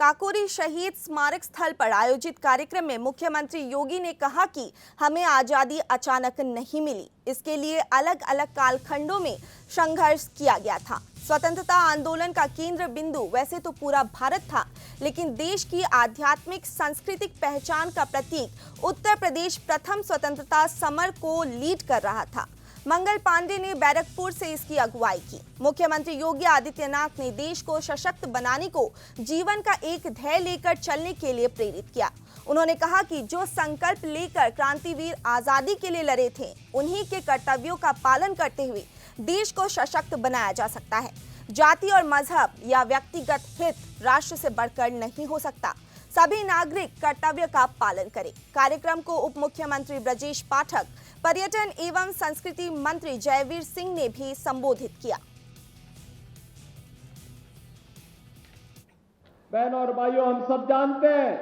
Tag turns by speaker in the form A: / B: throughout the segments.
A: काकोरी शहीद स्मारक स्थल पर आयोजित कार्यक्रम में मुख्यमंत्री योगी ने कहा कि हमें आजादी अचानक नहीं मिली, इसके लिए अलग अलग कालखंडों में संघर्ष किया गया था। स्वतंत्रता आंदोलन का केंद्र बिंदु वैसे तो पूरा भारत था, लेकिन देश की आध्यात्मिक सांस्कृतिक पहचान का प्रतीक उत्तर प्रदेश प्रथम स्वतंत्रता समर को लीड कर रहा था। मंगल पांडे ने बैरकपुर से इसकी अगुवाई की। मुख्यमंत्री योगी आदित्यनाथ ने देश को सशक्त बनाने को जीवन का एक ध्येय लेकर चलने के लिए प्रेरित किया। उन्होंने कहा कि जो संकल्प लेकर क्रांतिवीर आजादी के लिए लड़े थे, उन्हीं के कर्तव्यों का पालन करते हुए देश को सशक्त बनाया जा सकता है। जाति और मजहब या व्यक्तिगत हित राष्ट्र से बढ़कर नहीं हो सकता। सभी नागरिक कर्तव्य का पालन करें। कार्यक्रम को उप मुख्यमंत्री ब्रजेश पाठक, पर्यटन एवं संस्कृति मंत्री जयवीर सिंह ने भी संबोधित किया।
B: बहनों और भाइयों, हम सब जानते हैं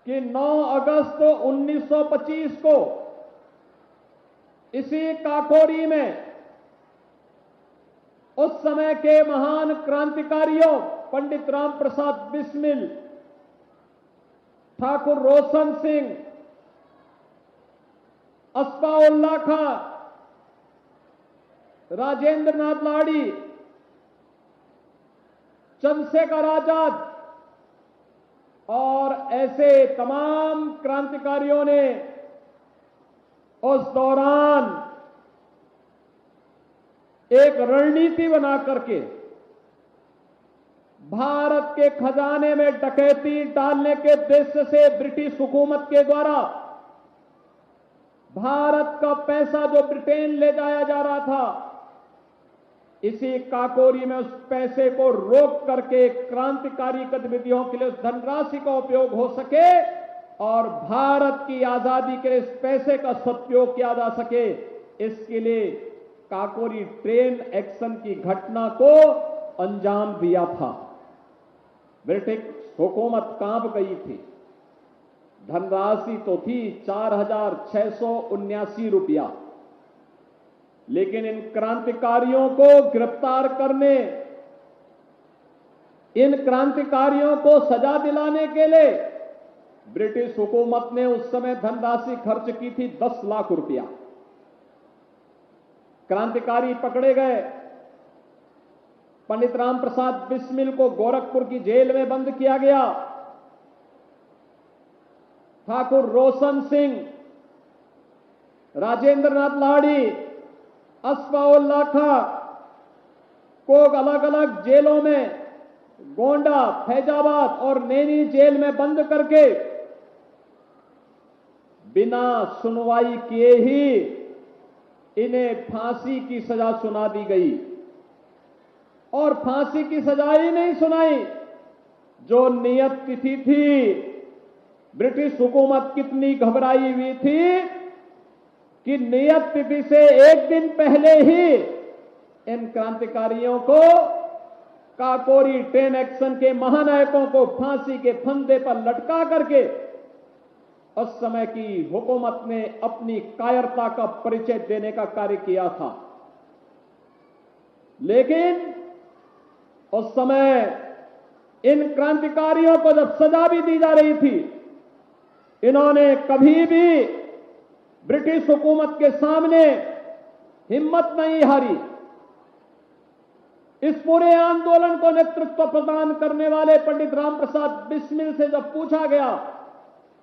B: कि 9 अगस्त 1925 को इसी काकोरी में उस समय के महान क्रांतिकारियों पंडित राम प्रसाद बिस्मिल, ठाकुर रोशन सिंह, अस्फाउल्लाह खां, राजेंद्र नाथ लाड़ी, चंद्रशेखर आजाद और ऐसे तमाम क्रांतिकारियों ने उस दौरान एक रणनीति बना करके भारत के खजाने में डकैती डालने के उद्देश्य से ब्रिटिश हुकूमत के द्वारा भारत का पैसा जो ब्रिटेन ले जाया जा रहा था, इसी काकोरी में उस पैसे को रोक करके क्रांतिकारी गतिविधियों के लिए उस धनराशि का उपयोग हो सके और भारत की आजादी के लिए इस पैसे का सदुपयोग किया जा सके, इसके लिए काकोरी ट्रेन एक्शन की घटना को अंजाम दिया था। ब्रिटिश हुकूमत कांप गई थी। धनराशि तो थी 4,679 रुपया, लेकिन इन क्रांतिकारियों को गिरफ्तार करने, इन क्रांतिकारियों को सजा दिलाने के लिए ब्रिटिश हुकूमत ने उस समय धनराशि खर्च की थी 10 लाख रुपया। क्रांतिकारी पकड़े गए। पंडित राम प्रसाद बिस्मिल को गोरखपुर की जेल में बंद किया गया। ठाकुर रोशन सिंह, राजेंद्र नाथ लाड़ी, अस्फाउल्लाह खां को अलग अलग जेलों में गोंडा, फैजाबाद और नैनी जेल में बंद करके बिना सुनवाई किए ही इन्हें फांसी की सजा सुना दी गई। और फांसी की सजा ही नहीं सुनाई, जो नियत तिथि थी, ब्रिटिश हुकूमत कितनी घबराई हुई थी कि नियत तिथि से एक दिन पहले ही इन क्रांतिकारियों को, काकोरी ट्रेन एक्शन के महानायकों को फांसी के फंदे पर लटका करके उस समय की हुकूमत ने अपनी कायरता का परिचय देने का कार्य किया था। लेकिन उस समय इन क्रांतिकारियों को जब सजा भी दी जा रही थी, इन्होंने कभी भी ब्रिटिश हुकूमत के सामने हिम्मत नहीं हारी। इस पूरे आंदोलन को नेतृत्व प्रदान करने वाले पंडित राम प्रसाद बिस्मिल से जब पूछा गया